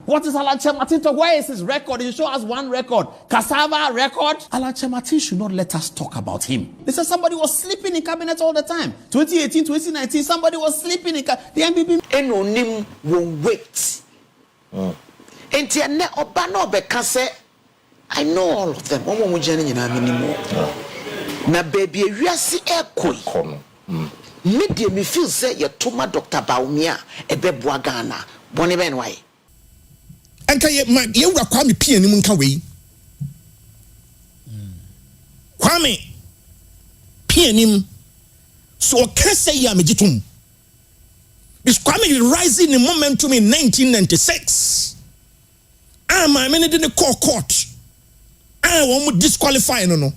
What is Alan Martin talk? Where is his record? He show us one record. Cassava record. Alan Martin should not let us talk about him. They said somebody was sleeping in cabinet all the time. 2018, 2019, somebody was sleeping in the MPP. Enonim won't wait. Entiane obano bekase. I know all of them. Omo mujani nyina minimo. Na baby wiase ekoi. Media me feel say ye toma Dr. Bawumia ebeboa Ghana. Boni ben why? Anka ye wura Kwame pie ni mu nka wei. Kwame pie ni so can say ya mejitum. This Kwame rising in momentum in 1996. My men didn't call court. I want disqualify no.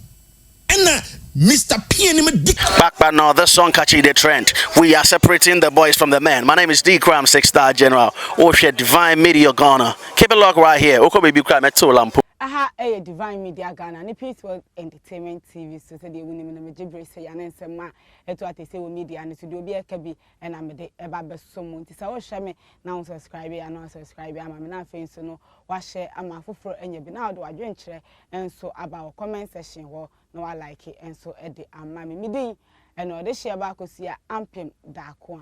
And Mr. PNM Back now, this song catching the trend. We are separating the boys from the men. My name is D Cram, 6-star general. Osha Divine Media Ghana. Keep it locked right here. Oko baby cram at Lampo. Aha, Divine Media Ghana. Ni Peaceful Entertainment TV. So today we need to jibre say and say ma. Eto ate say we media and to do be a kabi and I'm the eba besomo. Tisa o share me now subscribe and now subscribe. I'm na face so no. Wa share ama fufuro enye bi na do adwenkyere and so about comment section wo no I like it and so edi ama me midin and no de share ba ko sia ampem da ko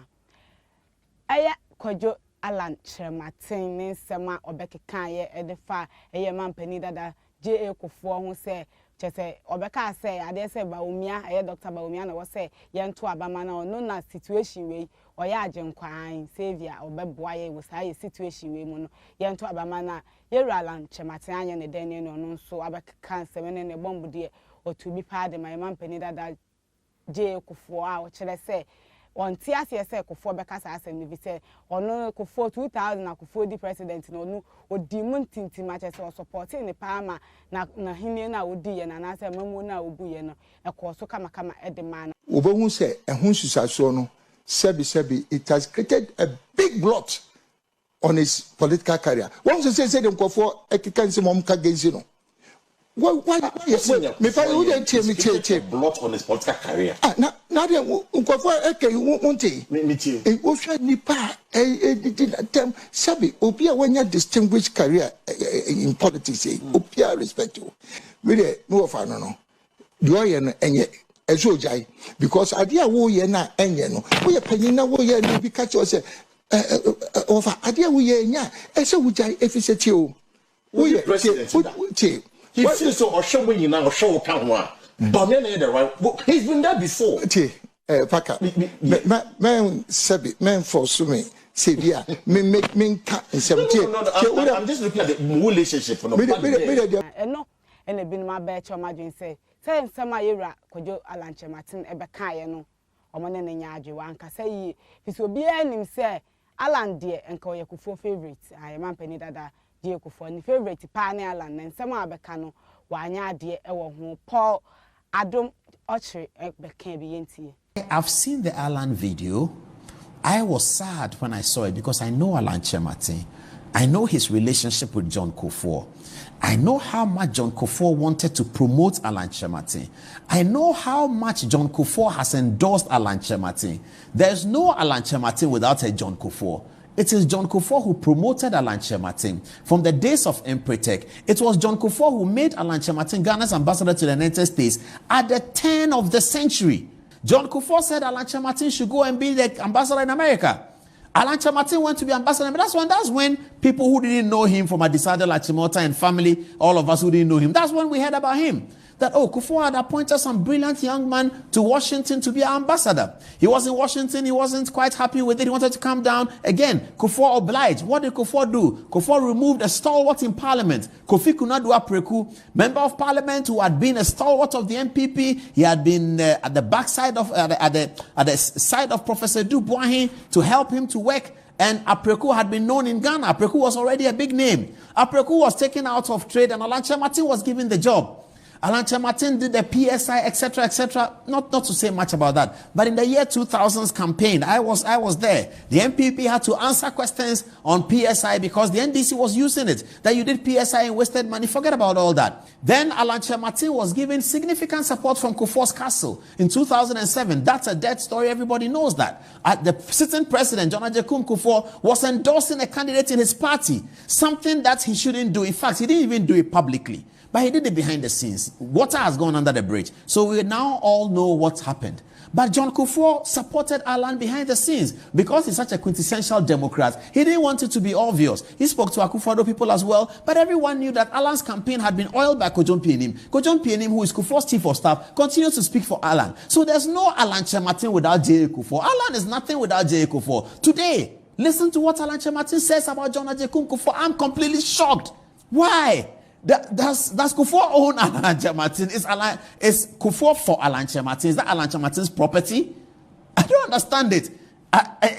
a. Aya kojo Alan Martin ne nsema obekeka ye edefa eye mampani dada JA Kufuor ho se chese obeka se ade se Bawumia eye Dr. Bawumia na wo se ye nto abama na ono na situation we oye agenkwan savior obeboa ye wo say situation we mu no ye nto abama na ye Alan Martin anye ne den ne no nso abekeka nsema ne bombu de otubi paade my mampani dada JA Kufuor a wo kire se on TSS Kufuor beka sa asem ni say ono Kufuor 2000 na Kufuor di president no no odi muntinti matches or supporting the palma na hine na odi ye na say mamu na obu ye no ekoso kama edema na obohu say ehun susaso no sebi it has created a big blot on his political career. One say them Kufuor ekika nse mom ka genzi no. Why yes me fa who dey tell blot on his political career. Now dey Kufuor won't me too. O hwa nipa dem sabi obi a wanya distinguished career in politics obi a respect you. We dey no of no do ye no enye eso jai because ade a wo ye na enye no wo ye panyin na wo ye no bi ka che o say over ade a wo ye nya eso wo jai efiseti o wo ye president. He feels so ashamed you now show power. But he's been there before. Paka, man, Sabi, man, for swimming. Say, yeah, me cut in 17. I'm just looking at the relationship. No, and it been my bad. Your imagine say some era could you Alan Martin Ebekaya no, or Monen and Yaji one can say, this will be him say, Alan dear and call your Kufuor favorites. I am penny that. Kufuor ni favorite pa na Alan na nsema abeka no wanya ade ewo ho Paul Adom Ochre beka bi yentie. I've seen the Alan video. I was sad when I saw it because I know Alan Martin. I know his relationship with John Kufuor. I know how much John Kufuor wanted to promote Alan Martin. I know how much John Kufuor has endorsed Alan Martin. There's no Alan Martin without a John Kufuor. It is John Kufuor who promoted Alan Martin. From the days of Empretech, it was John Kufuor who made Alan Martin Ghana's ambassador to the United States at the turn of the century. John Kufuor said Alan Martin should go and be the ambassador in America. Alan Martin went to be ambassador, but that's when people who didn't know him from Adisada Lachimota and family, all of us who didn't know him, that's when we heard about him. That, Kufuor had appointed some brilliant young man to Washington to be our ambassador. He was in Washington, he wasn't quite happy with it, he wanted to come down. Again, Kufuor obliged. What did Kufuor do? Kufuor removed a stalwart in parliament, Kofi Kunadu Apreku, member of parliament who had been a stalwart of the MPP. He had been at the backside of, at the side of Professor Dubois to help him to work. And Apreku had been known in Ghana. Apreku was already a big name. Apreku was taken out of trade and Alan Martin was given the job. Alan Chematin did the PSI, etc., etc. Not to say much about that. But in the year 2000's campaign, I was there. The MPP had to answer questions on PSI because the NDC was using it. That you did PSI and wasted money. Forget about all that. Then Alan Chematin was given significant support from Kufuor's castle in 2007. That's a dead story. Everybody knows that. The sitting president, John Agyekum Kufuor, was endorsing a candidate in his party. Something that he shouldn't do. In fact, he didn't even do it publicly. But he did it behind the scenes. Water has gone under the bridge. So we now all know what's happened. But John Kufuor supported Alan behind the scenes because he's such a quintessential Democrat. He didn't want it to be obvious. He spoke to Akufo-Addo people as well, but everyone knew that Alan's campaign had been oiled by Kojo Mpianim. Kojo Mpianim, who is Kufuor's chief of staff, continues to speak for Alan. So there's no Alan Chematin without J.A. Kufuor. Alan is nothing without J.A. Kufuor. Today, listen to what Alan Chematin says about John Agyekum Kufuor. I'm completely shocked. Why? Does Kufuor own Alan Chematin? Is Kufuor for Alan Chematin? Is that Alan Chematin's property? I don't understand it.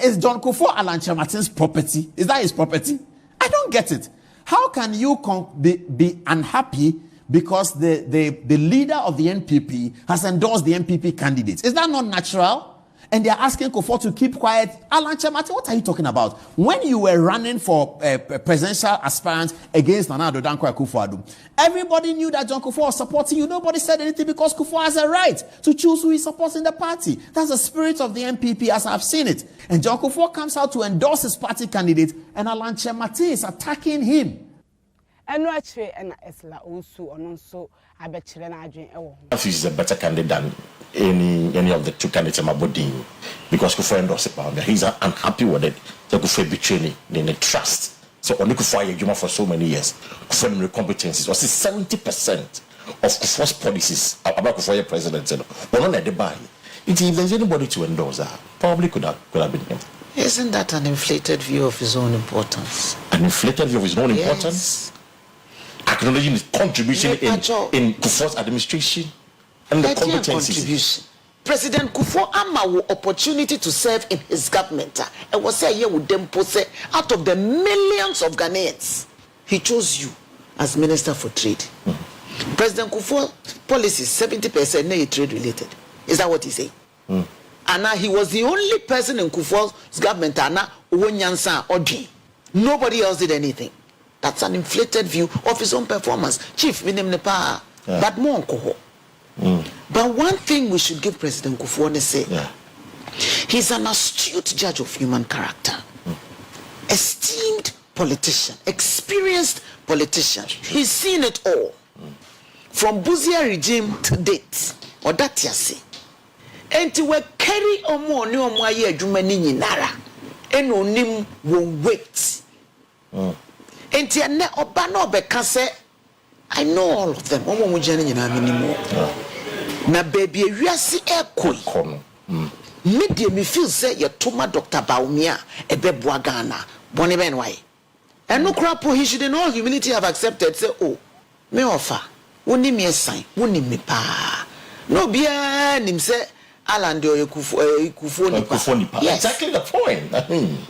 Is John Kufuor Alan Chematin's property? Is that his property? I don't get it. How can you be unhappy because the leader of the NPP has endorsed the NPP candidates? Is that not natural? And they're asking Kufuor to keep quiet. Alan Chematin, what are you talking about? When you were running for presidential aspirant against Nana Addo Dankwa Kufuor, everybody knew that John Kufuor was supporting you. Nobody said anything because Kufuor has a right to choose who he supports in the party. That's the spirit of the NPP as I've seen it. And John Kufuor comes out to endorse his party candidate, and Alan Chematin is attacking him. And no actually, and Esla also, and also, I bet you he's a better candidate than any of the two candidates in my body because Kufuor endorsed it. He's unhappy with it. So Kufuor betrayed the trust. So only Kufuor Yejuma for so many years. Kufuor competencies was 70% of Kufuor's policies about Kufuor president. Well, not at the buy. If there's anybody to endorse that, probably could have been him. Isn't that an inflated view of his own importance? An inflated view of his own importance? Acknowledging his contribution in Kufuor's administration and the competencies. President Kufuor ama opportunity to serve in his government. And was a year with them out of the millions of Ghanaians, he chose you as Minister for Trade. President Kufuor policy 70% trade related. Is that what he say? And now he was the only person in Kufuor's government nobody else did anything. That's an inflated view of his own performance. Chief, but more But one thing we should give President Kufuor is say, he's an astute judge of human character, esteemed politician, experienced politician. He's seen it all, from Buzia regime to date, or that you see. And to carry on more new year Jumani Nara, and on him won't wait. And Tiana Obano Becase, I know all of them. Na baby, we are see a koi. Media me feel say you toma Dr. Bawumia a bebuagana, Bonnie Benway. And no crap, he should in all humility have accepted. Say, oh, me offer, wouldn't me a sign, wouldn't me pa. No beer, him say. Alan Kufuor. Yes. Exactly the point.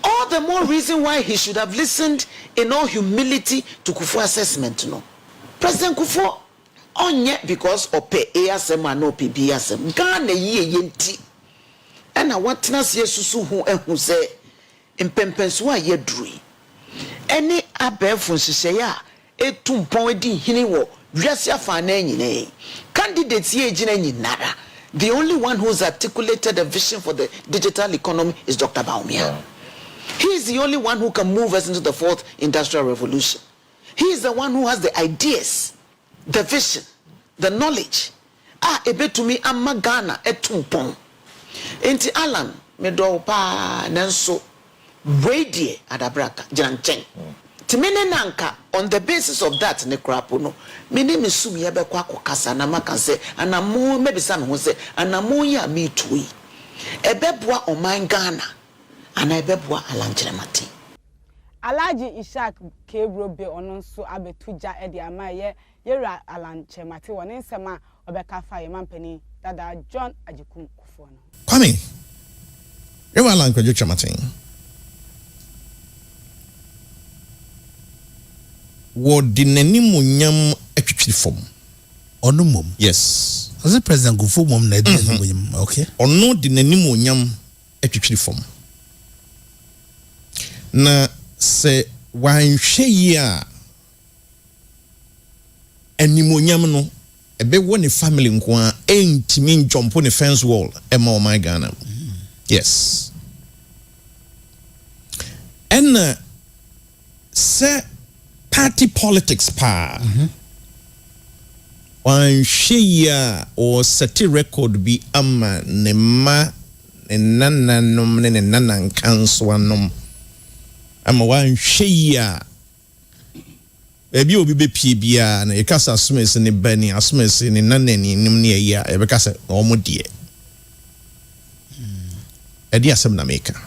All the more reason why he should have listened in all humility to Kufuor assessment. No, President Kufuor on yet because of pay ASM and no PBSM. Ghana ye yenti. And I want to see Susu who say in Pempenswa ye drui. Any above from Sisaya, a tumpon hiniwo, Jasia Fanene. Candidates ye jine nada. The only one who's articulated a vision for the digital economy is Dr. Bawumia. He is the only one who can move us into the fourth industrial revolution. He is the one who has the ideas, the vision, the knowledge. Ebe to me, I'm Magana, etumpon. Enti Alan, me do pa nanso, wedie adabraka, janchen. Timene nanka, on the basis of that, ne krapuno. My name is Sumi Ebekwa Kokasa na maka say anamo maybe some who say anamo ya me tui. Ebebwa oman Ghana and ebebwa Alan Chematin. Alaji Ishak Kebro be ononso abetuja edi amaye yera Alan Chematin woni nsema obeka fa yemampani dada John Agyekum Kufuor no. Kwame. Ewa Alan Chematin. Wo di nanimunyam atwitwiri fom Onumum. Yes. As a President Kufuor mom na okay. Ono di nanim onyam etwetwiri fam. Na se wanhwe yi a animonyam no ebe wo ne family nko a entimi njompo ne fence wall ema o my Ghana. Yes. And se party politics pa. Wanhwe or set record bi ama ne ma ne nananom ne nanan kanso anom. Ama wanhwe ebi obi be pie bia na yekasa asomese ne bani asomese ne nanani nim ne ya ebekasa omodie edi asem na meka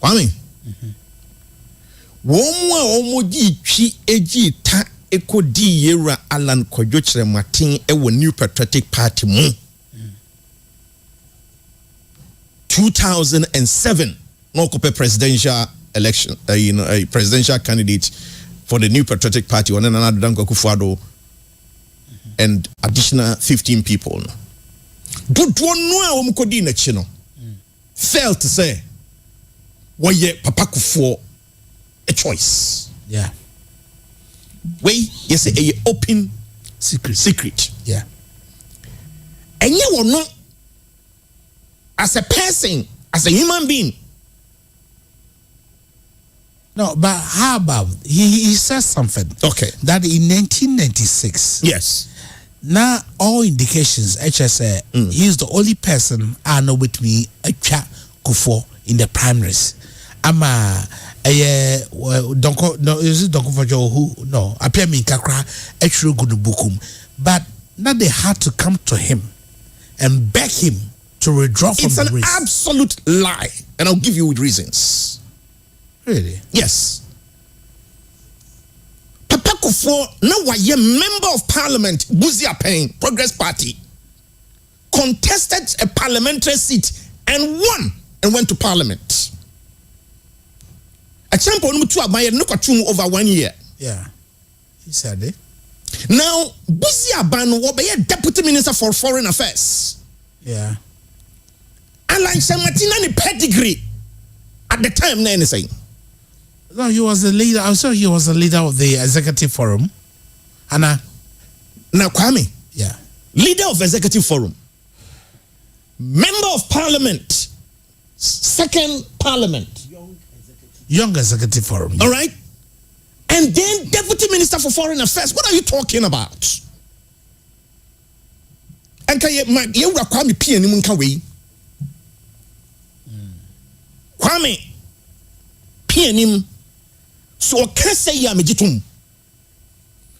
kwame womu a omogi twi egi ta ekodi yera Alan Kwadwo Kyerematen ewo New Patriotic Party mu 2007 no kope presidential election, a presidential candidate for the New Patriotic Party, on another Kufuor and additional 15 people. But one no omukodi na chino failed to say, "Why Papa Kufuor a choice?" Yeah. Way yes a open secret. Yeah. And you will not, as a person, as a human being. No, but how about he says something? Okay. That in 1996. Yes. Now all indications, HSA, he's the only person I know with me Kufuor in the primaries. I'm no, is it Donko Fajo who no appear me kakra extra good bukum. But now they had to come to him and beg him to withdraw from the race. It's an absolute lie, and I'll give you reasons. Really? Yes. Papa Kufuor, now a member of parliament, Buzia Payne, Progress Party, contested a parliamentary seat and won and went to parliament. A champion over 1 year. Yeah. He said it. Now, Buzia Ban will be a deputy minister for foreign affairs. Yeah. Alan Kyerematen pedigree at the time, anything. No, he was the leader. I'm sure he was the leader of the executive forum. Anna. Now, Kwame. Yeah. Leader of executive forum. Member of parliament. Second parliament. Young executive forum. All right. And then deputy minister for foreign affairs. What are you talking about? And can you Kwame PNM Kawi? Kwame PNM. So can say ya mejitum.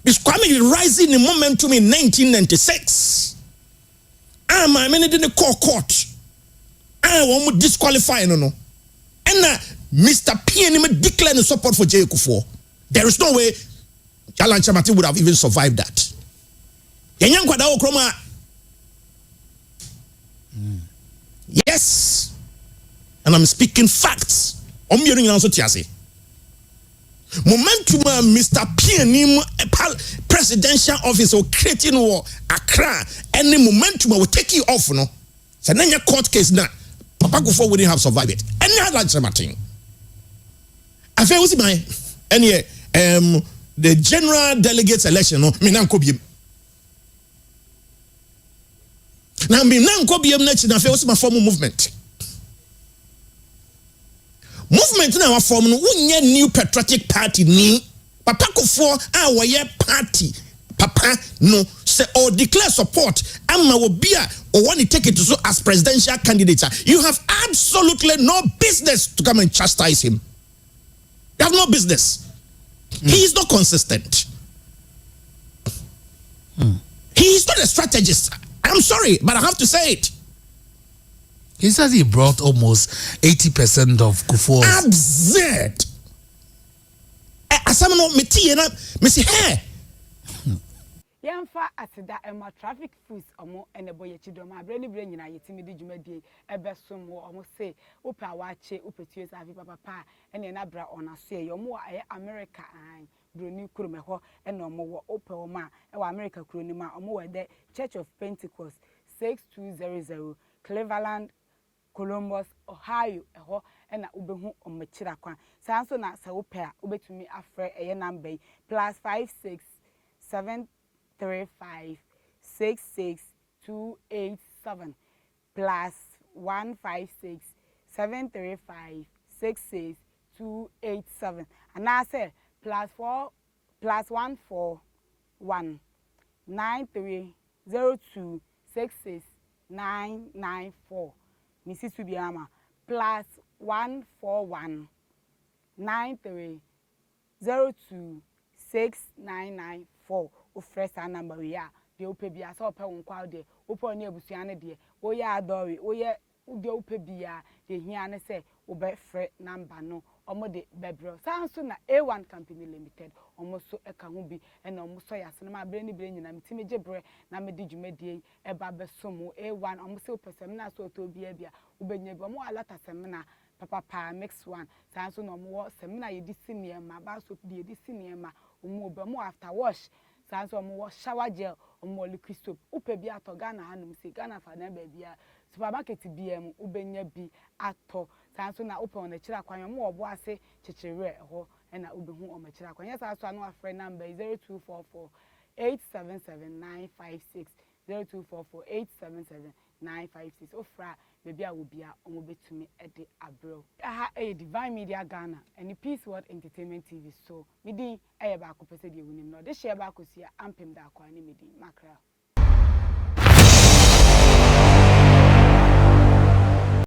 This Kwame rising in momentum in 1996. My men didn't call court. I want disqualify no. And Mr. PNM declared support for J. Kufuor. There is no way Alan Kyerematen would have even survived that. Yes. And I'm speaking facts. Momentum Mr. PNM presidential office or creating war Accra, any momentum will take you off, no. So then your court case now, Papa Kufuor wouldn't have survived it. Any other Kyerematen. I feel what's my any the general delegates election no me nanko biem. Now me nanko biem na chi na feel what's my formal movement. Movement na our form no wonye New Patriotic Party ni Papa Kufuor a woye party papa no say or declare support ama obi a or want to take it to as presidential candidate. You have absolutely no business to come and chastise him. You have no business. He is not consistent. He is not a strategist. I'm sorry, but I have to say it. He says he brought almost 80% of Kufuor. Absurd. Asamano meti na me say hey. Yamfa asida ema traffic foods omo ene boye chidom abre ni bre nyina yetimi di dwumadie ebesom wo omo se opa wache opetue safi papa ene na bra onaso ye omo aye America an broni kurume ho ene omo wo opa oma e wa America kuroni ma omo we the Church of Pentecost 6200 Cleveland Columbus, Ohio, eho, ena ubehu omechira kwan. Sanso na sa opea, ubetumi afre eye number +56 735 66287 +156 735 66287 and I say +4 +141 9302 66994 Mrs. Subiama +141 9302 69994 o fresh number we are the opebia so pe won kwa de opo ne abusua ne de wo ya adore wo ye de opebia de hia ne se wo be free number no omo de bebro sanso na A1 company limited omo so eka ho bi na omo so ya sene ma bre ni bre nyina mitime gebre na me di dwumadie e ba besomo A1 omo se opesem na so to bia bia wo benya bi omo alata semina papa mix one sanso na omo semina ye di senior ma ba so di di senior ma omo after wash sanso omo shower gel omo liquid soap upebi ato Ghana hanum se Ghana fa na ba bia supermarket bia ubenya bi ato sanso na open na kira kwan omo obo ase chechire ho na ubehu o machira kwan yes aso anu afre number 0244 877956 0244 877956 ofra bebi a wo bia omo betumi ede abro aha Divine Media Ghana and Peace World Entertainment TV so midi ba ko pese de wunim no de share ba ko sia ampem da kwa ni midi makra